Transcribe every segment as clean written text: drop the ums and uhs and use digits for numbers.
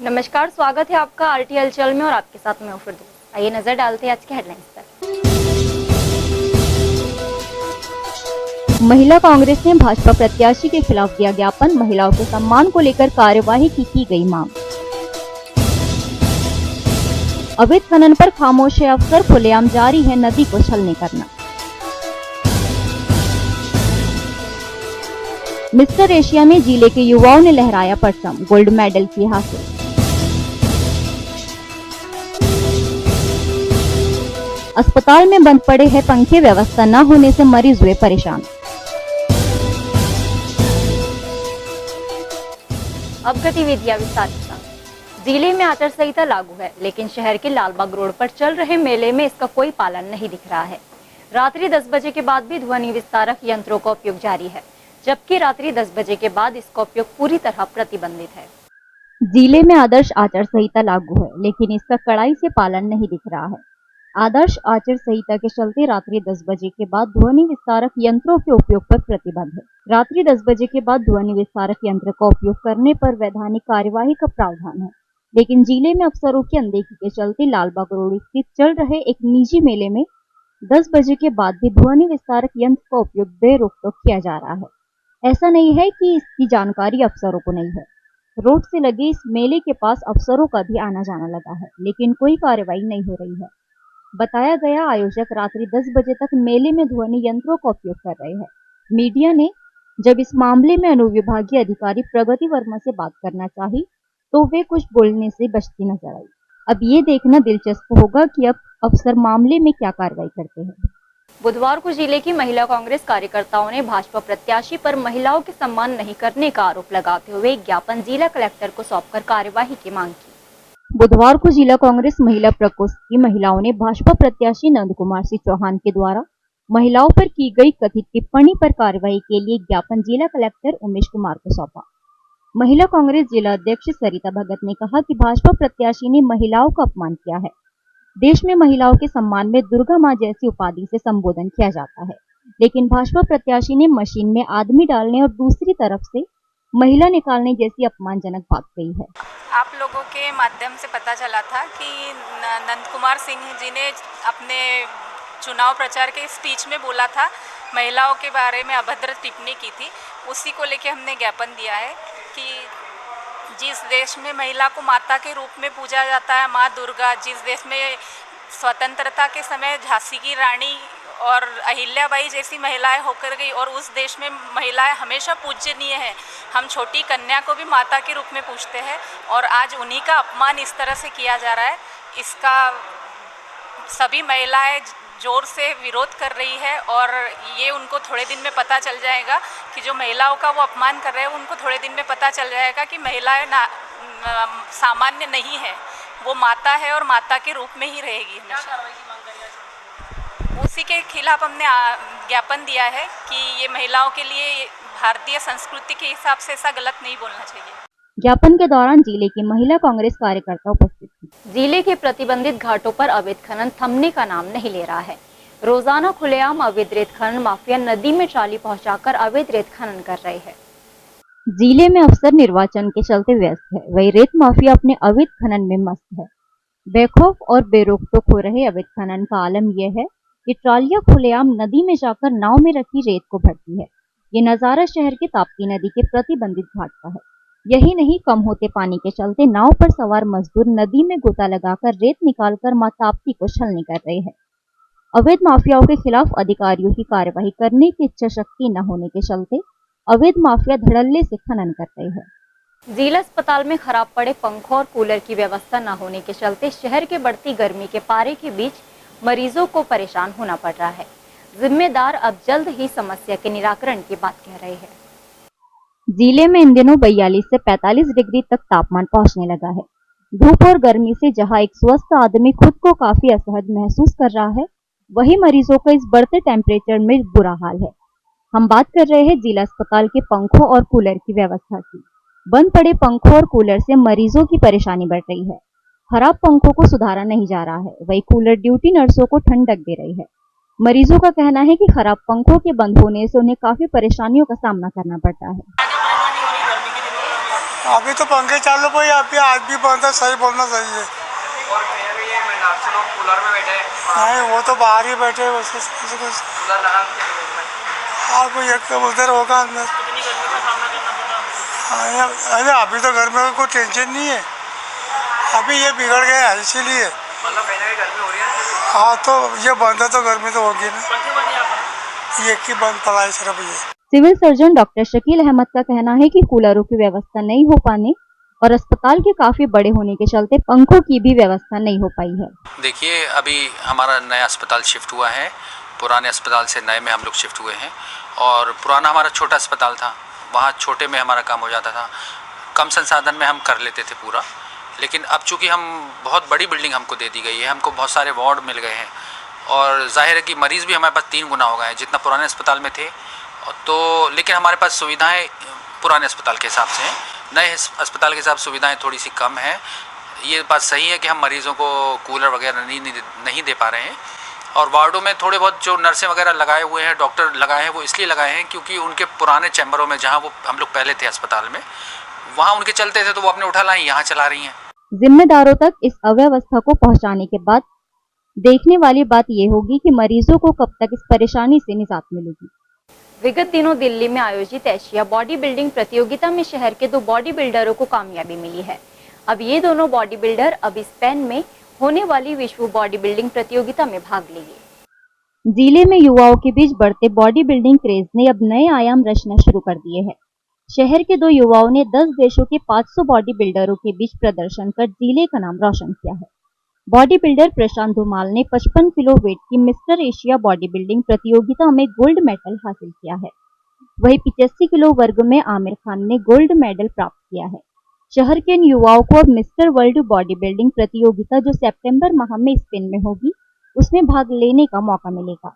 नमस्कार, स्वागत है आपका आरटी हलचल में और आपके साथ मैं हूं फिरदौस। आइए नजर डालते हैं आज के हेडलाइंस पर। महिला कांग्रेस ने भाजपा प्रत्याशी के खिलाफ दिया ज्ञापन, महिलाओं के सम्मान को लेकर कार्यवाही की गई मांग। अवैध खनन पर खामोश है अफसर, खुलेआम जारी है नदी को छलनी करना। मिस्टर एशिया में जिले के युवाओं ने लहराया परचम, गोल्ड मेडल की हासिल। अस्पताल में बंद पड़े हैं पंखे, व्यवस्था न होने से मरीज हुए परेशान। अब गतिविधियां विस्तार के साथ। जिले में आचार संहिता लागू है, लेकिन शहर के लालबाग रोड पर चल रहे मेले में इसका कोई पालन नहीं दिख रहा है। रात्रि 10 बजे के बाद भी ध्वनि विस्तारक यंत्रों का उपयोग जारी है, जबकि रात्रि 10 बजे के बाद इसका उपयोग पूरी तरह प्रतिबंधित है। जिले में आदर्श आचार संहिता लागू है, लेकिन इसका कड़ाई से पालन नहीं दिख रहा है। आदर्श आचार संहिता के चलते रात्रि 10 बजे के बाद ध्वनि विस्तारक यंत्रों के उपयोग पर प्रतिबंध है। रात्रि 10 बजे के बाद ध्वनि विस्तारक यंत्र का उपयोग करने पर वैधानिक कार्यवाही का प्रावधान है, लेकिन जिले में अफसरों की अनदेखी के चलते लालबाग रोड स्थित चल रहे एक निजी मेले में 10 बजे के बाद भी ध्वनि विस्तारक यंत्र का उपयोग बेरोक-टोक किया जा रहा है। ऐसा नहीं है कि इसकी जानकारी अफसरों को नहीं है। रोड से लगे इस मेले के पास अफसरों का भी आना जाना लगा है, लेकिन कोई कार्रवाई नहीं हो रही है। बताया गया आयोजक रात्रि 10 बजे तक मेले में ध्वनि यंत्रों का उपयोग कर रहे हैं। मीडिया ने जब इस मामले में अनुविभागीय अधिकारी प्रगति वर्मा से बात करना चाही, तो वे कुछ बोलने से बचती नजर आई। अब ये देखना दिलचस्प होगा कि अब अफसर मामले में क्या कार्रवाई करते हैं। बुधवार को जिले की महिला कांग्रेस कार्यकर्ताओं ने भाजपा प्रत्याशी पर महिलाओं के सम्मान नहीं करने का आरोप लगाते हुए ज्ञापन जिला कलेक्टर को सौंपकर कार्यवाही की मांग की। बुधवार को जिला कांग्रेस महिला प्रकोष्ठ की महिलाओं ने भाजपा प्रत्याशी नंद कुमार सिंह चौहान के द्वारा महिलाओं पर की गई कथित टिप्पणी पर कार्रवाई के लिए ज्ञापन जिला कलेक्टर उमेश कुमार को सौंपा। महिला कांग्रेस जिला अध्यक्ष सरिता भगत ने कहा कि भाजपा प्रत्याशी ने महिलाओं का अपमान किया है। देश में महिलाओं के सम्मान में दुर्गा मां जैसी उपाधि से संबोधन किया जाता है, लेकिन भाजपा प्रत्याशी ने मशीन में आदमी डालने और दूसरी तरफ से महिला निकालने जैसी अपमानजनक बात कही है। आप लोगों के माध्यम से पता चला था कि नंद कुमार सिंह जी ने अपने चुनाव प्रचार के स्पीच में बोला था, महिलाओं के बारे में अभद्र टिप्पणी की थी। उसी को लेके हमने ज्ञापन दिया है कि जिस देश में महिला को माता के रूप में पूजा जाता है, माँ दुर्गा, जिस देश में स्वतंत्रता के समय झांसी की रानी और अहिल्याबाई जैसी महिलाएं होकर गई और उस देश में महिलाएं हमेशा पूजनीय है, हम छोटी कन्या को भी माता के रूप में पूजते हैं और आज उन्हीं का अपमान इस तरह से किया जा रहा है। इसका सभी महिलाएं जोर से विरोध कर रही है और ये उनको थोड़े दिन में पता चल जाएगा कि जो महिलाओं का वो अपमान कर रहे हैं, उनको थोड़े दिन में पता चल जाएगा कि महिलाएं सामान्य नहीं है, वो माता है और माता के रूप में ही रहेगी हमेशा। उसी के खिलाफ हमने ज्ञापन दिया है कि ये महिलाओं के लिए भारतीय संस्कृति के हिसाब से ऐसा गलत नहीं बोलना चाहिए। ज्ञापन के दौरान जिले की महिला कांग्रेस कार्यकर्ता उपस्थित थी। जिले के प्रतिबंधित घाटों पर अवैध खनन थमने का नाम नहीं ले रहा है। रोजाना खुलेआम अवैध रेत खनन माफिया नदी में ट्राली पहुंचाकर अवैध रेत खनन कर रहे हैं। जिले में अफसर निर्वाचन के चलते व्यस्त है, वही रेत माफिया अपने अवैध खनन में मस्त है। बेखौफ और बेरोक-टोक हो रहे अवैध खनन का आलम यह है कि ट्रालियां खुलेआम नदी में जाकर नाव में रखी रेत को भरती है। ये नजारा शहर के ताप्ती नदी के प्रतिबंधित घाट का है। यही नहीं, कम होते पानी के चलते नाव पर सवार मजदूर नदी में गोता लगाकर रेत निकालकर मां ताप्ती को छलनी कर रहे हैं। अवैध माफियाओं के खिलाफ अधिकारियों की कार्यवाही करने की इच्छा शक्ति न होने के चलते अवैध माफिया धड़ल्ले से खनन कर रहे हैं। जिला अस्पताल में खराब पड़े पंखों और कूलर की व्यवस्था न होने के चलते शहर के बढ़ती गर्मी के पारे के बीच मरीजों को परेशान होना पड़ रहा है। जिम्मेदार अब जल्द ही समस्या के निराकरण की बात कह रहे हैं। जिले में इन दिनों 42 से 45 डिग्री तक तापमान पहुंचने लगा है। धूप और गर्मी से जहां एक स्वस्थ आदमी खुद को काफी असहज महसूस कर रहा है, वही मरीजों का इस बढ़ते टेम्परेचर में बुरा हाल है। हम बात कर रहे हैं जिला अस्पताल के पंखों और कूलर की व्यवस्था की। बंद पड़े पंखों और कूलर से मरीजों की परेशानी बढ़ रही है। खराब पंखों को सुधारा नहीं जा रहा है, वही कूलर ड्यूटी नर्सों को ठंडक दे रही है। मरीजों का कहना है कि खराब पंखों के बंद होने से उन्हें काफी परेशानियों का सामना करना पड़ता है। अभी तो पंखे चालू भाई, अभी आज भी बंद है, सही बोलना सही है। और कहीं भी ये मीनाक्षी लोग कूलर में बैठे हैं। नहीं, वो तो बाहर ही बैठे हैं, उसको कूलर लगा के आप एक उधर होगा अंदर। कितनी गर्मी का सामना करना पड़ा? अरे अभी तो गर्मी का कोई टेंशन नहीं है, अभी ये बिगड़ गया है इसीलिए। मतलब कहीं ना कहीं गर्मी हो रही है। हाँ, तो ये बंद है तो गर्मी तो होगी ना। पंखे बंद यहाँ पर? ये की बंद पड़ा है सिर्फ ये। Civil surgeon doctor Shakeel Ahmed का कहना है कि कूलरों की व्यवस्था नहीं हो पाने और अस्पताल के काफी बड़े होने के चलते पंखों की भी व्यवस्था नहीं हो पाई है। देखिए, अभी हमारा नया अस्पताल शिफ्ट हुआ है, पुराने अस्पताल से नए में हम लोग शिफ्ट हुए हैं। और पुराना हमारा छोटा अस्पताल था, वहाँ छोटे में हमारा काम हो जाता था, कम संसाधन में हम कर लेते थे पूरा। लेकिन अब चूँकि हम बहुत बड़ी बिल्डिंग हमको दे दी गई है, हमको बहुत सारे वार्ड मिल गए हैं और जाहिर है कि मरीज़ भी हमारे पास 3 गुना हो गए हैं जितना पुराने अस्पताल में थे। तो लेकिन हमारे पास सुविधाएं पुराने अस्पताल के हिसाब से हैं, नए अस्पताल के हिसाब सुविधाएं थोड़ी सी कम है। ये बात सही है कि हम मरीज़ों को कूलर वगैरह नहीं दे पा रहे हैं। और वार्डों में थोड़े बहुत जो नर्सें वगैरह लगाए हुए हैं, डॉक्टर लगाए हैं, वो इसलिए लगाए हैं क्योंकि उनके पुराने चैम्बरों में जहाँ वो हम लोग पहले थे अस्पताल में, वहाँ उनके चलते थे तो वो अपने उठा लाएँ यहाँ चला रही हैं। जिम्मेदारों तक इस अव्यवस्था को पहुंचाने के बाद देखने वाली बात ये होगी कि मरीजों को कब तक इस परेशानी से निजात मिलेगी। विगत दिनों दिल्ली में आयोजित एशिया बॉडी बिल्डिंग प्रतियोगिता में शहर के 2 बॉडी बिल्डरों को कामयाबी मिली है। अब ये दोनों बॉडी बिल्डर अब स्पेन में होने वाली विश्व बॉडी बिल्डिंग प्रतियोगिता में भाग लेंगे। जिले में युवाओं के बीच बढ़ते बॉडी बिल्डिंग क्रेज ने अब नए आयाम रचना शुरू कर दिए हैं। शहर के 2 युवाओं ने 10 देशों के 500 बॉडी बिल्डरों के बीच प्रदर्शन कर जिले का नाम रोशन किया है। बॉडी बिल्डर प्रशांत धुमाल ने 55 किलो वेट की मिस्टर एशिया बॉडी बिल्डिंग प्रतियोगिता में गोल्ड मेडल हासिल किया है। वहीं 85 किलो वर्ग में आमिर खान ने गोल्ड मेडल प्राप्त किया है। शहर के इन युवाओं को अब मिस्टर वर्ल्ड बॉडी बिल्डिंग प्रतियोगिता जो सितंबर माह में स्पेन में होगी, उसमें भाग लेने का मौका मिलेगा।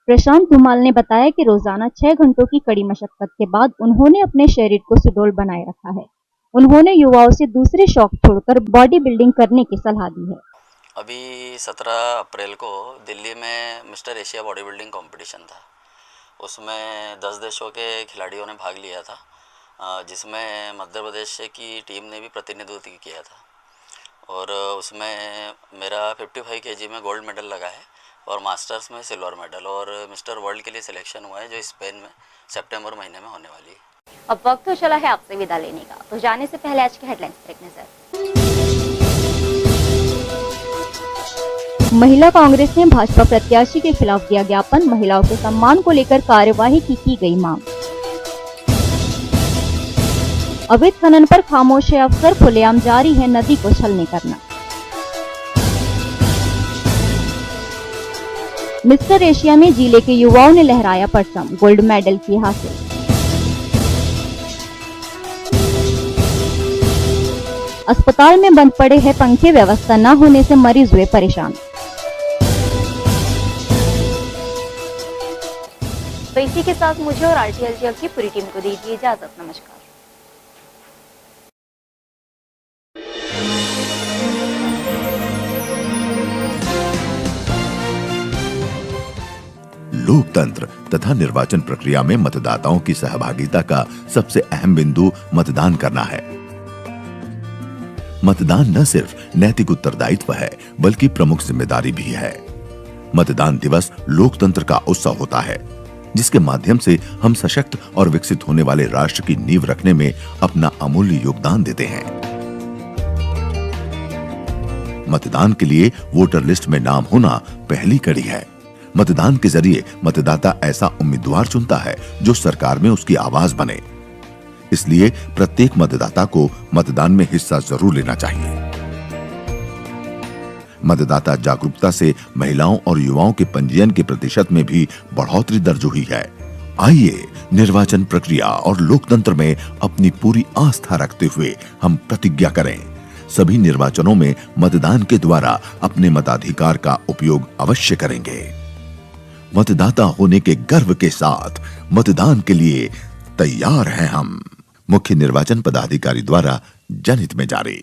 प्रशांत धुमाल ने बताया कि रोजाना 6 घंटों की कड़ी मशक्कत के बाद उन्होंने अपने शरीर को सुडौल बनाए रखा है। उन्होंने युवाओं से दूसरे शौक छोड़कर बॉडी बिल्डिंग करने की सलाह दी है। अभी 17 अप्रैल को दिल्ली में mister Asia body building competition था। उसमें 10 देशों के खिलाड़ियों ने भाग लिया था, जिसमें मध्य प्रदेश की टीम ने भी प्रतिनिधित्व किया था। और उसमें मेरा 55 केजी में गोल्ड मेडल लगा है और मास्टर्स में सिल्वर मेडल, और मिस्टर वर्ल्ड के लिए सिलेक्शन हुआ है जो स्पेन में सितंबर महीने में होने वाली है। अब वक्त तो चला है आपसे विदा लेने का, तो जाने से पहले आज के हेडलाइंस पर एक नजर। महिला कांग्रेस ने भाजपा प्रत्याशी के खिलाफ दिया ज्ञापन, महिलाओं के सम्मान को लेकर कार्यवाही की गई मांग। अवैध खनन पर खामोश है अफसर, खुलेआम जारी है नदी को छलनी करना। मिस्टर एशिया में जिले के युवाओं ने लहराया परचम, गोल्ड मेडल की हासिल। अस्पताल में बंद पड़े हैं पंखे, व्यवस्था न होने से मरीज हुए परेशान। तो इसी के साथ मुझे और RTLGL की पूरी टीम को दीजिए इजाजत। नमस्कार। लोकतंत्र तथा निर्वाचन प्रक्रिया में मतदाताओं की सहभागिता का सबसे अहम बिंदु मतदान करना है। मतदान न सिर्फ नैतिक उत्तरदायित्व है बल्कि प्रमुख जिम्मेदारी भी है। मतदान दिवस लोकतंत्र का उत्सव होता है जिसके माध्यम से हम सशक्त और विकसित होने वाले राष्ट्र की नींव रखने में अपना अमूल्य योगदान देते हैं। मतदान के लिए वोटर लिस्ट में नाम होना पहली कड़ी है। मतदान के जरिए मतदाता ऐसा उम्मीदवार चुनता है जो सरकार में उसकी आवाज बने। इसलिए प्रत्येक मतदाता को मतदान में हिस्सा जरूर लेना चाहिए। मतदाता जागरूकता से महिलाओं और युवाओं के पंजीयन के प्रतिशत में भी बढ़ोतरी दर्ज हुई है। आइए निर्वाचन प्रक्रिया और लोकतंत्र में अपनी पूरी आस्था रखते हुए हम प्रतिज्ञा करें। सभी निर्वाचनों में मतदान के द्वारा अपने मताधिकार का उपयोग अवश्य करेंगे। मतदाता होने के गर्व के साथ मतदान के लिए तैयार हैं हम। मुख्य निर्वाचन पदाधिकारी द्वारा जनहित में जारी।